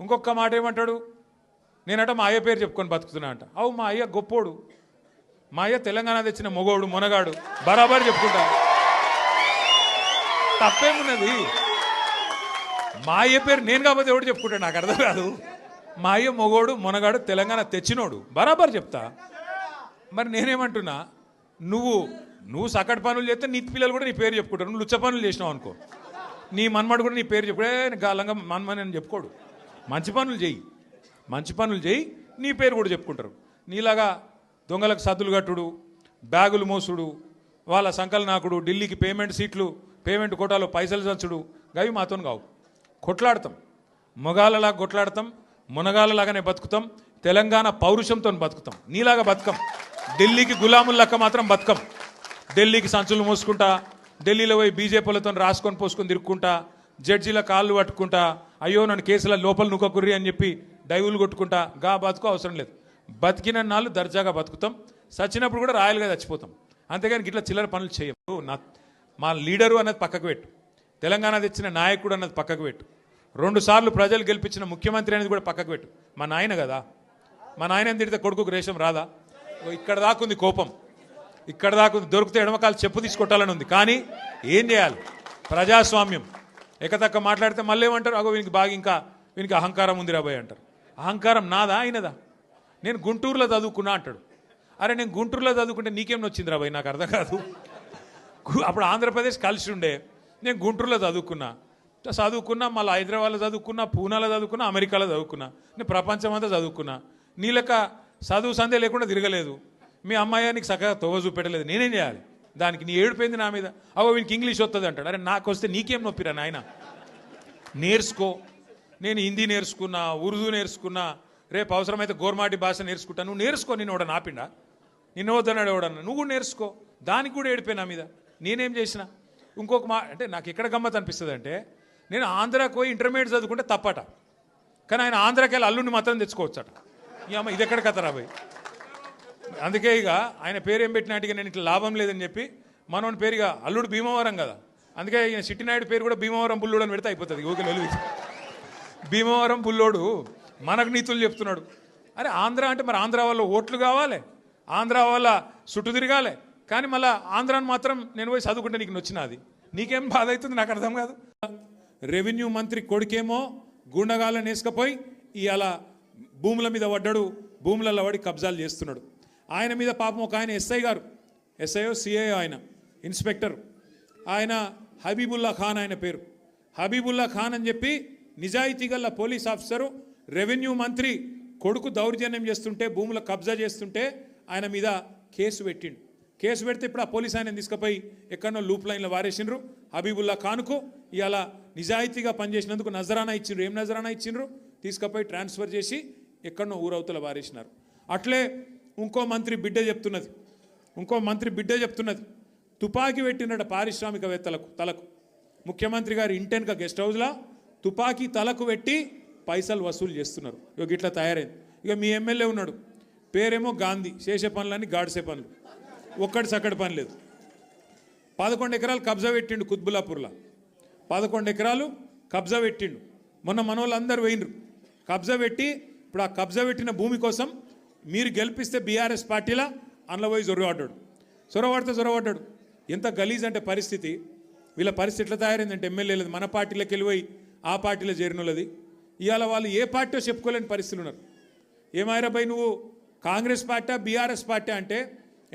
ఇంకొక మాట ఏమంటాడు, నేనట మా అయ్య పేరు చెప్పుకొని బతుకుతున్నా అంట. అవు మా అయ్య గొప్పోడు, మా అయ్య తెలంగాణ తెచ్చిన మొగోడు మునగాడు, బరాబర్ చెప్పుకుంటా. తప్పేమున్నది? మా అయ్య పేరు నేను కాకపోతే ఎవడు చెప్పుకుంటాడు, నాకు అర్థం కాదు. మా అయ్య మొగోడు మునగాడు తెలంగాణ తెచ్చినోడు, బరాబర్ చెప్తా. మరి నేనేమంటున్నా, నువ్వు సకట్ పనులు చేస్తే నీ పిల్లలు కూడా నీ పేరు చెప్పుకుంటారు. నువ్వు లుచ్చ పనులు చేసినావు అనుకో, నీ మన్మడు కూడా నీ పేరు చెప్పుడే గాలంగా మన్మని అని చెప్పుకోడు. మంచి పనులు చేయి, నీ పేరు కూడా చెప్పుకుంటారు. నీలాగా దొంగలకు సద్దులు కట్టుడు, బ్యాగులు మోసుడు, వాళ్ళ సంకల్ నాకుడు, ఢిల్లీకి పేమెంట్ కోటాలో పైసలు చచ్చుడు, గవి మాతో కావు. కొట్లాడతాం, మొగాళ్ళలాగా కొట్లాడతాం, మునగాళ్ళలాగానే బతుకుతాం, తెలంగాణ పౌరుషంతో బతుకుతాం. నీలాగా బతుకం, ఢిల్లీకి గులాములక్క మాత్రం బతుకం. ఢిల్లీకి సంచులు మోసుకుంటా, ఢిల్లీలో పోయి బీజేపీలతో రాసుకొని పోసుకొని తిరుక్కుంటా, జడ్జీల కాళ్ళు పట్టుకుంటా, అయ్యో నన్ను కేసుల లోపల నుక్కకుర్రి అని చెప్పి డైవులు కొట్టుకుంటా, గా బతుకు అవసరం లేదు. బతికిన నాళ్ళు దర్జాగా బతుకుతాం, చచ్చినప్పుడు కూడా రాయలుగా చచ్చిపోతాం. అంతేగాని ఇట్లా చిల్లర పనులు చేయవు. మా లీడరు అన్నది పక్కకు పెట్టు, తెలంగాణ తెచ్చిన నాయకుడు అన్నది పక్కకు పెట్టు, 2 సార్లు ప్రజలు గెలిపించిన ముఖ్యమంత్రి అనేది కూడా పక్కకు పెట్టు. మా నాయన కదా, మా నాయన తిడితే కొడుకుకు రేషం రాదా? ఇక్కడ దాకుంది కోపం, ఇక్కడ దాకుంది. దొరికితే ఎడమకాలు చెప్పు తీసుకొట్టాలని ఉంది. కానీ ఏం చేయాలి? ప్రజాస్వామ్యం. ఎకతక్క మాట్లాడితే మళ్ళీ ఏమంటారు, అగో వీనికి అహంకారం ఉంది రాబోయ్ అంటారు. అహంకారం నాదా అయినదా? నేను గుంటూరులో చదువుకున్నా అంటాడు. అరే నేను గుంటూరులో చదువుకుంటే నీకేం వచ్చింది రాబోయ్, నాకు అర్థం కాదు. అప్పుడు ఆంధ్రప్రదేశ్ కలిసి ఉండే, నేను గుంటూరులో చదువుకున్నా, మళ్ళీ హైదరాబాద్లో చదువుకున్నా, పూనాలో చదువుకున్నా, అమెరికాలో చదువుకున్నా, నేను ప్రపంచం అంతా చదువుకున్నా. నీ లెక్క చదువు సందే లేకుండా తిరగలేదు. మీ అమ్మాయి నీకు చక్కగా తోవ చూపెట్టలేదు, నేనేం చేయాలి? దానికి నీ ఏడిపోయింది నా మీద. అవో వీనికి ఇంగ్లీష్ వస్తుంది అంటాడు. అరే నాకు వస్తే నీకేం నొప్పిరా నాయన? నేర్చుకో. నేను హిందీ నేర్చుకున్నా, ఉర్దూ నేర్చుకున్నా, రేపు అవసరమైతే గోర్మాటి భాష నేర్చుకుంటా. నువ్వు నేర్చుకో. నేను ఎవడ నాపిండా? నిన్ను వద్దన్నాడు ఎవడన్నా? నువ్వు కూడా నేర్చుకో. దానికి కూడా ఏడిపోయి నా మీద. నేనేం చేసిన? ఇంకొక అంటే నాకు ఎక్కడ గమ్మత్ అనిపిస్తుంది అంటే, నేను ఆంధ్రాకి పోయి ఇంటర్మీడియట్ చదువుకుంటే తప్పట, కానీ ఆయన ఆంధ్రాకి వెళ్ళి అల్లుడిని మాత్రం తెచ్చుకోవచ్చట. ఈ అమ్మ ఇది ఎక్కడ కథ రాబోయ్. అందుకే ఇక ఆయన పేరు ఏం పెట్టినట్టుగా నేను ఇట్లా లాభం లేదని చెప్పి మనోని పేరుగా అల్లుడు భీమవరం కదా, అందుకే ఈయన చిట్టినాయుడు పేరు కూడా భీమవరం బుల్లోడు అని పెడితే అయిపోతుంది. ఓకే వెలుగు భీమవరం బుల్లోడు మనకు నీతులు చెప్తున్నాడు. అరే ఆంధ్ర అంటే మరి ఆంధ్ర వల్ల ఓట్లు కావాలి, ఆంధ్ర వల్ల చుట్టూ తిరగాలి, కానీ మళ్ళీ ఆంధ్రాని మాత్రం నేను పోయి చదువుకుంటే నీకు నచ్చినది. నీకేం బాధ అవుతుంది నాకు అర్థం కాదు. రెవెన్యూ మంత్రి కొడుకేమో గుండగాళ్ళని వేసుకపోయి ఇవాళ భూముల మీద పడ్డాడు, భూములలో పడి కబ్జాలు చేస్తున్నాడు. ఆయన మీద పాపం ఒక ఆయన ఎస్ఐఓ సిఐఓ ఆయన ఇన్స్పెక్టర్, ఆయన హబీబుల్లా ఖాన్ ఆయన పేరు. హబీబుల్లా ఖాన్ అని చెప్పి నిజాయితీ గల పోలీస్ ఆఫీసరు రెవెన్యూ మంత్రి కొడుకు దౌర్జన్యం చేస్తుంటే, భూముల కబ్జా చేస్తుంటే ఆయన మీద కేసు పెట్టిండు. కేసు పెడితే ఇప్పుడు ఆ పోలీస్ ఆయన తీసుకుపోయి ఎక్కడో లూప్ లైన్లో వారేసిండ్రు. హబీబుల్లా ఖాన్కు ఇలా నిజాయితీగా పనిచేసినందుకు నజరానా ఇచ్చిండ్రు. ఏం నజరానా ఇచ్చిండ్రు? తీసుకుపోయి ట్రాన్స్ఫర్ చేసి ఎక్కడో ఊరవతల వారేసినారు. అట్లే ఇంకో మంత్రి బిడ్డ చెప్తున్నది, తుపాకీ పెట్టినట పారిశ్రామికవేత్తలకు తలకు. ముఖ్యమంత్రి గారు ఇంటెన్క గెస్ట్ హౌస్లో తుపాకీ తలకు పెట్టి పైసలు వసూలు చేస్తున్నారు. ఇక ఇట్లా తయారైంది. ఇక మీ ఎమ్మెల్యే ఉన్నాడు, పేరేమో గాంధీ, చేసే పనులన్నీ గాడిసే పనులు, ఒక్కటి సక్కడి పని లేదు. 11 ఎకరాలు కబ్జా పెట్టిండు కుత్బుల్లాపూర్లో, 11 ఎకరాలు కబ్జా పెట్టిండు. మొన్న మనోళ్ళందరూ పోయినరు కబ్జా పెట్టి. ఇప్పుడు ఆ కబ్జా పెట్టిన భూమి కోసం మీరు గెలిపిస్తే బీఆర్ఎస్ పార్టీలా అందులో పోయి చొరవడ్డాడు. ఎంత గలీజ్ అంటే పరిస్థితి. వీళ్ళ పరిస్థితి ఎట్లా తయారైందంటే ఎమ్మెల్యేలది మన పార్టీలోకి వెళ్ళిపోయి ఆ పార్టీలో చేరినోళ్ళది. ఇవాళ వాళ్ళు ఏ పార్టీ చెప్పుకోలేని పరిస్థితులు ఉన్నారు. ఏమాయిరాబాయ్ నువ్వు కాంగ్రెస్ పార్టీ బీఆర్ఎస్ పార్టీ అంటే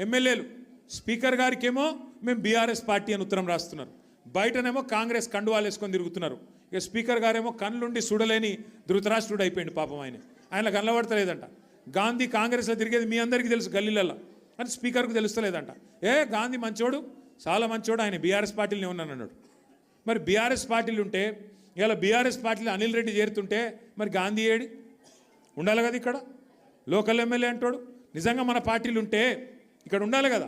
ఎమ్మెల్యేలు స్పీకర్ గారికేమో మేము బీఆర్ఎస్ పార్టీ అని ఉత్తరం రాస్తున్నారు, బయటనేమో కాంగ్రెస్ కండువాలు వేసుకొని తిరుగుతున్నారు. ఇక స్పీకర్ గారేమో కళ్ళుండి చూడలేని ధృతరాష్ట్రుడు అయిపోయింది పాపం. ఆయన కనబడతలేదంట. గాంధీ కాంగ్రెస్లో తిరిగేది మీ అందరికీ తెలుసు గల్లీలలో, అని స్పీకర్కు తెలుస్తలేదంట. గాంధీ మంచోడు, చాలా మంచోడు, ఆయన బీఆర్ఎస్ పార్టీలోనే ఉన్నాను అన్నాడు. మరి బీఆర్ఎస్ పార్టీలు ఉంటే ఇలా బీఆర్ఎస్ పార్టీలో అనిల్ రెడ్డి చేరుతుంటే మరి గాంధీ ఏడి ఉండాలి కదా, ఇక్కడ లోకల్ ఎమ్మెల్యే అంటాడు. నిజంగా మన పార్టీలు ఉంటే ఇక్కడ ఉండాలి కదా.